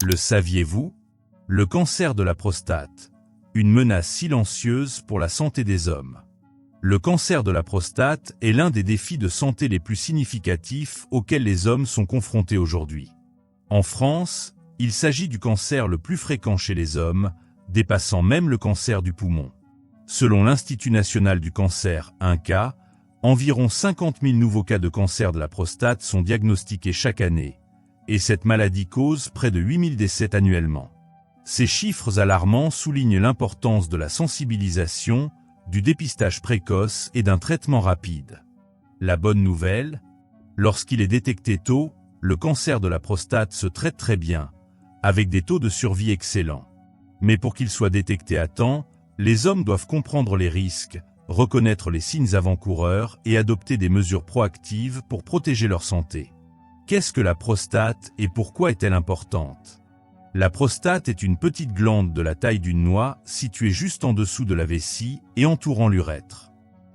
Le saviez-vous? Le cancer de la prostate, une menace silencieuse pour la santé des hommes. Le cancer de la prostate est l'un des défis de santé les plus significatifs auxquels les hommes sont confrontés aujourd'hui. En France, il s'agit du cancer le plus fréquent chez les hommes, dépassant même le cancer du poumon. Selon l'Institut national du cancer, INCa, environ 50 000 nouveaux cas de cancer de la prostate sont diagnostiqués chaque année, et cette maladie cause près de 8 000 décès annuellement. Ces chiffres alarmants soulignent l'importance de la sensibilisation, du dépistage précoce et d'un traitement rapide. La bonne nouvelle, lorsqu'il est détecté tôt, le cancer de la prostate se traite très bien, avec des taux de survie excellents. Mais pour qu'il soit détecté à temps, les hommes doivent comprendre les risques, reconnaître les signes avant-coureurs et adopter des mesures proactives pour protéger leur santé. Qu'est-ce que la prostate et pourquoi est-elle importante? La prostate est une petite glande de la taille d'une noix située juste en dessous de la vessie et entourant l'urètre.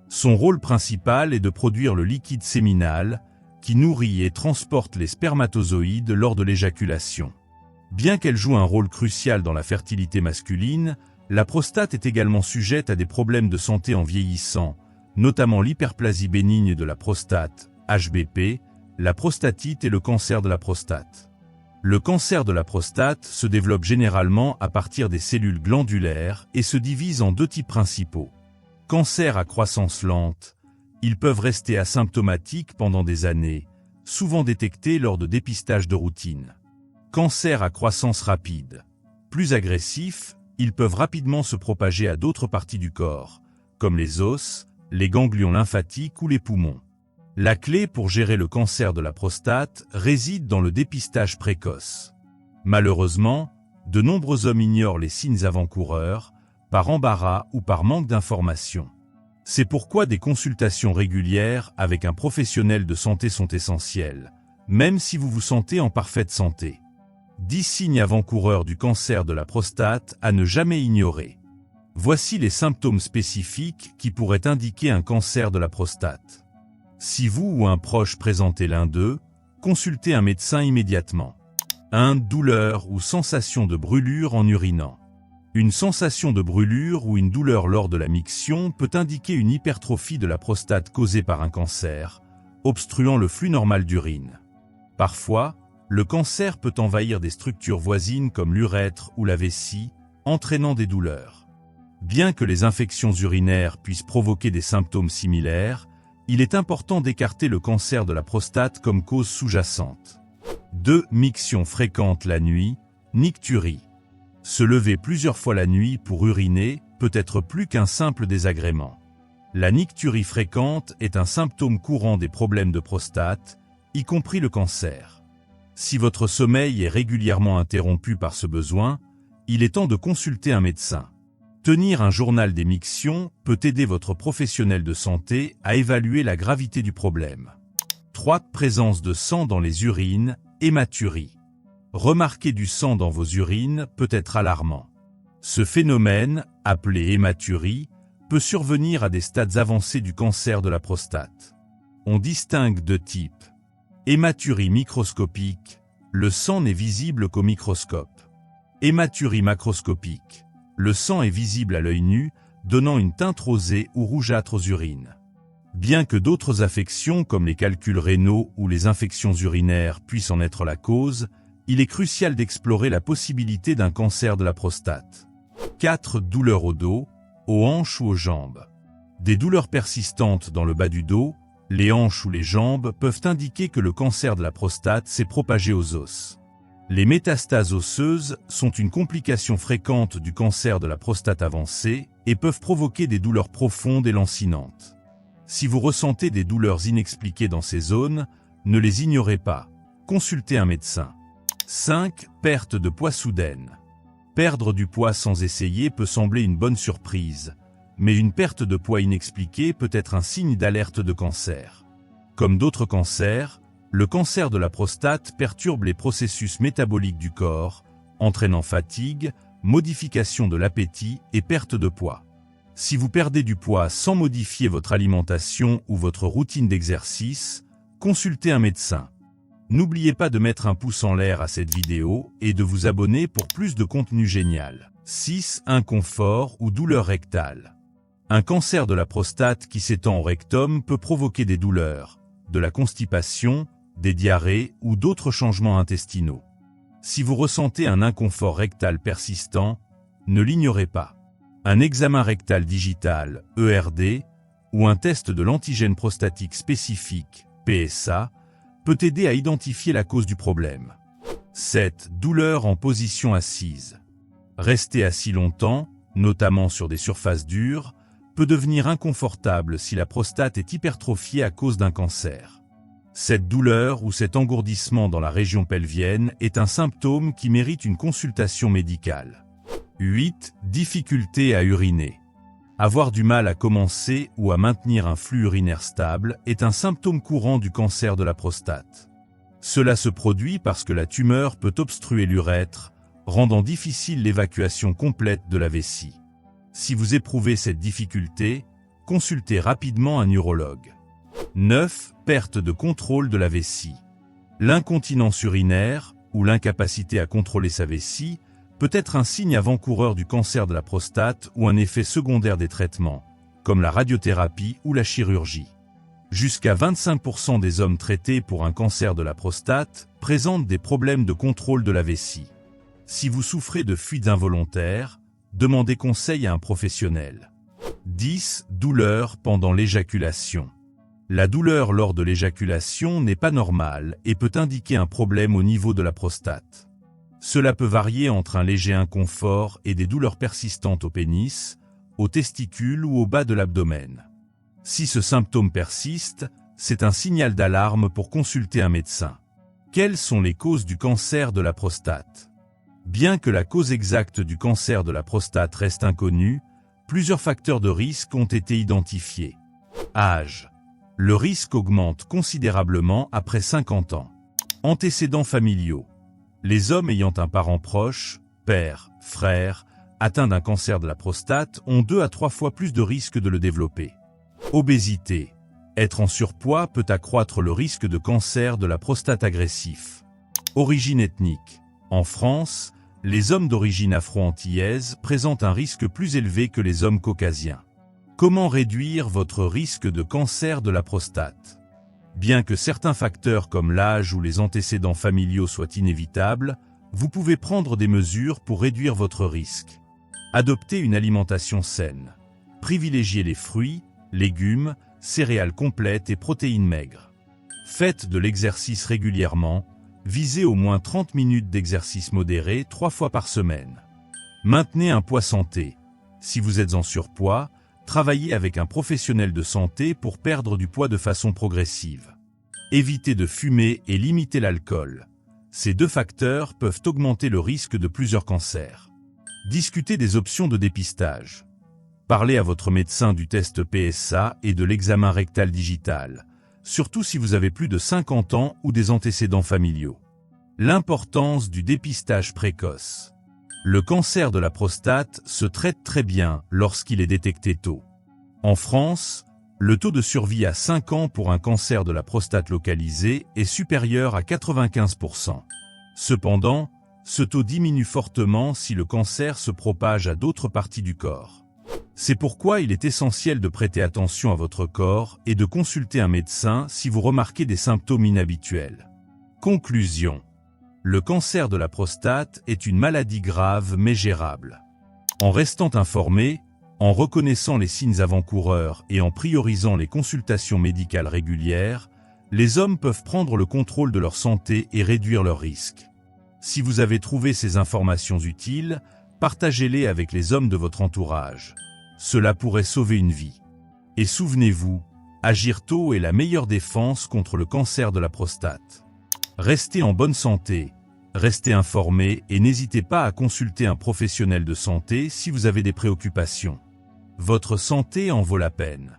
Son rôle principal est de produire le liquide séminal qui nourrit et transporte les spermatozoïdes lors de l'éjaculation. Bien qu'elle joue un rôle crucial dans la fertilité masculine, la prostate est également sujette à des problèmes de santé en vieillissant, notamment l'hyperplasie bénigne de la prostate, HBP, la prostatite et le cancer de la prostate. Le cancer de la prostate se développe généralement à partir des cellules glandulaires et se divise en deux types principaux. Cancer à croissance lente, ils peuvent rester asymptomatiques pendant des années, souvent détectés lors de dépistages de routine. Cancer à croissance rapide, plus agressifs, ils peuvent rapidement se propager à d'autres parties du corps, comme les os, les ganglions lymphatiques ou les poumons. La clé pour gérer le cancer de la prostate réside dans le dépistage précoce. Malheureusement, de nombreux hommes ignorent les signes avant-coureurs, par embarras ou par manque d'informations. C'est pourquoi des consultations régulières avec un professionnel de santé sont essentielles, même si vous vous sentez en parfaite santé. 10 signes avant-coureurs du cancer de la prostate à ne jamais ignorer. Voici les symptômes spécifiques qui pourraient indiquer un cancer de la prostate. Si vous ou un proche présentez l'un d'eux, consultez un médecin immédiatement. 1. Douleur ou sensation de brûlure en urinant. Une sensation de brûlure ou une douleur lors de la miction peut indiquer une hypertrophie de la prostate causée par un cancer, obstruant le flux normal d'urine. Parfois, le cancer peut envahir des structures voisines comme l'urètre ou la vessie, entraînant des douleurs. Bien que les infections urinaires puissent provoquer des symptômes similaires, il est important d'écarter le cancer de la prostate comme cause sous-jacente. 2. Miction fréquente la nuit, nicturie. Se lever plusieurs fois la nuit pour uriner peut être plus qu'un simple désagrément. La nicturie fréquente est un symptôme courant des problèmes de prostate, y compris le cancer. Si votre sommeil est régulièrement interrompu par ce besoin, il est temps de consulter un médecin. Tenir un journal des mictions peut aider votre professionnel de santé à évaluer la gravité du problème. 3. Présence de sang dans les urines, hématurie. Remarquer du sang dans vos urines peut être alarmant. Ce phénomène, appelé hématurie, peut survenir à des stades avancés du cancer de la prostate. On distingue deux types. Hématurie microscopique, le sang n'est visible qu'au microscope. Hématurie macroscopique. Le sang est visible à l'œil nu, donnant une teinte rosée ou rougeâtre aux urines. Bien que d'autres affections comme les calculs rénaux ou les infections urinaires puissent en être la cause, il est crucial d'explorer la possibilité d'un cancer de la prostate. 4. Douleurs au dos, aux hanches ou aux jambes. Des douleurs persistantes dans le bas du dos, les hanches ou les jambes peuvent indiquer que le cancer de la prostate s'est propagé aux os. Les métastases osseuses sont une complication fréquente du cancer de la prostate avancée et peuvent provoquer des douleurs profondes et lancinantes. Si vous ressentez des douleurs inexpliquées dans ces zones, ne les ignorez pas. Consultez un médecin. 5. Perte de poids soudaine. Perdre du poids sans essayer peut sembler une bonne surprise, mais une perte de poids inexpliquée peut être un signe d'alerte de cancer. Comme d'autres cancers, le cancer de la prostate perturbe les processus métaboliques du corps, entraînant fatigue, modification de l'appétit et perte de poids. Si vous perdez du poids sans modifier votre alimentation ou votre routine d'exercice, consultez un médecin. N'oubliez pas de mettre un pouce en l'air à cette vidéo et de vous abonner pour plus de contenu génial. 6. Inconfort ou douleur rectale. Un cancer de la prostate qui s'étend au rectum peut provoquer des douleurs, de la constipation, des diarrhées ou d'autres changements intestinaux. Si vous ressentez un inconfort rectal persistant, ne l'ignorez pas. Un examen rectal digital, ERD, ou un test de l'antigène prostatique spécifique, PSA, peut aider à identifier la cause du problème. 7. Douleur en position assise. Rester assis longtemps, notamment sur des surfaces dures, peut devenir inconfortable si la prostate est hypertrophiée à cause d'un cancer. Cette douleur ou cet engourdissement dans la région pelvienne est un symptôme qui mérite une consultation médicale. 8. Difficulté à uriner. Avoir du mal à commencer ou à maintenir un flux urinaire stable est un symptôme courant du cancer de la prostate. Cela se produit parce que la tumeur peut obstruer l'urètre, rendant difficile l'évacuation complète de la vessie. Si vous éprouvez cette difficulté, consultez rapidement un urologue. 9. Perte de contrôle de la vessie. L'incontinence urinaire, ou l'incapacité à contrôler sa vessie, peut être un signe avant-coureur du cancer de la prostate ou un effet secondaire des traitements, comme la radiothérapie ou la chirurgie. Jusqu'à 25% des hommes traités pour un cancer de la prostate présentent des problèmes de contrôle de la vessie. Si vous souffrez de fuites involontaires, demandez conseil à un professionnel. 10. Douleur pendant l'éjaculation. La douleur lors de l'éjaculation n'est pas normale et peut indiquer un problème au niveau de la prostate. Cela peut varier entre un léger inconfort et des douleurs persistantes au pénis, aux testicules ou au bas de l'abdomen. Si ce symptôme persiste, c'est un signal d'alarme pour consulter un médecin. Quelles sont les causes du cancer de la prostate? Bien que la cause exacte du cancer de la prostate reste inconnue, plusieurs facteurs de risque ont été identifiés. Âge. Le risque augmente considérablement après 50 ans. Antécédents familiaux. Les hommes ayant un parent proche, père, frère, atteint d'un cancer de la prostate ont 2 à 3 fois plus de risques de le développer. Obésité. Être en surpoids peut accroître le risque de cancer de la prostate agressif. Origine ethnique. En France, les hommes d'origine afro-antillaise présentent un risque plus élevé que les hommes caucasiens. Comment réduire votre risque de cancer de la prostate ? Bien que certains facteurs comme l'âge ou les antécédents familiaux soient inévitables, vous pouvez prendre des mesures pour réduire votre risque. Adoptez une alimentation saine. Privilégiez les fruits, légumes, céréales complètes et protéines maigres. Faites de l'exercice régulièrement, visez au moins 30 minutes d'exercice modéré 3 fois par semaine. Maintenez un poids santé. Si vous êtes en surpoids, travaillez avec un professionnel de santé pour perdre du poids de façon progressive. Évitez de fumer et limitez l'alcool. Ces 2 facteurs peuvent augmenter le risque de plusieurs cancers. Discutez des options de dépistage. Parlez à votre médecin du test PSA et de l'examen rectal digital, surtout si vous avez plus de 50 ans ou des antécédents familiaux. L'importance du dépistage précoce. Le cancer de la prostate se traite très bien lorsqu'il est détecté tôt. En France, le taux de survie à 5 ans pour un cancer de la prostate localisé est supérieur à 95%. Cependant, ce taux diminue fortement si le cancer se propage à d'autres parties du corps. C'est pourquoi il est essentiel de prêter attention à votre corps et de consulter un médecin si vous remarquez des symptômes inhabituels. Conclusion. Le cancer de la prostate est une maladie grave mais gérable. En restant informé, en reconnaissant les signes avant-coureurs et en priorisant les consultations médicales régulières, les hommes peuvent prendre le contrôle de leur santé et réduire leurs risques. Si vous avez trouvé ces informations utiles, partagez-les avec les hommes de votre entourage. Cela pourrait sauver une vie. Et souvenez-vous, agir tôt est la meilleure défense contre le cancer de la prostate. Restez en bonne santé, restez informé et n'hésitez pas à consulter un professionnel de santé si vous avez des préoccupations. Votre santé en vaut la peine.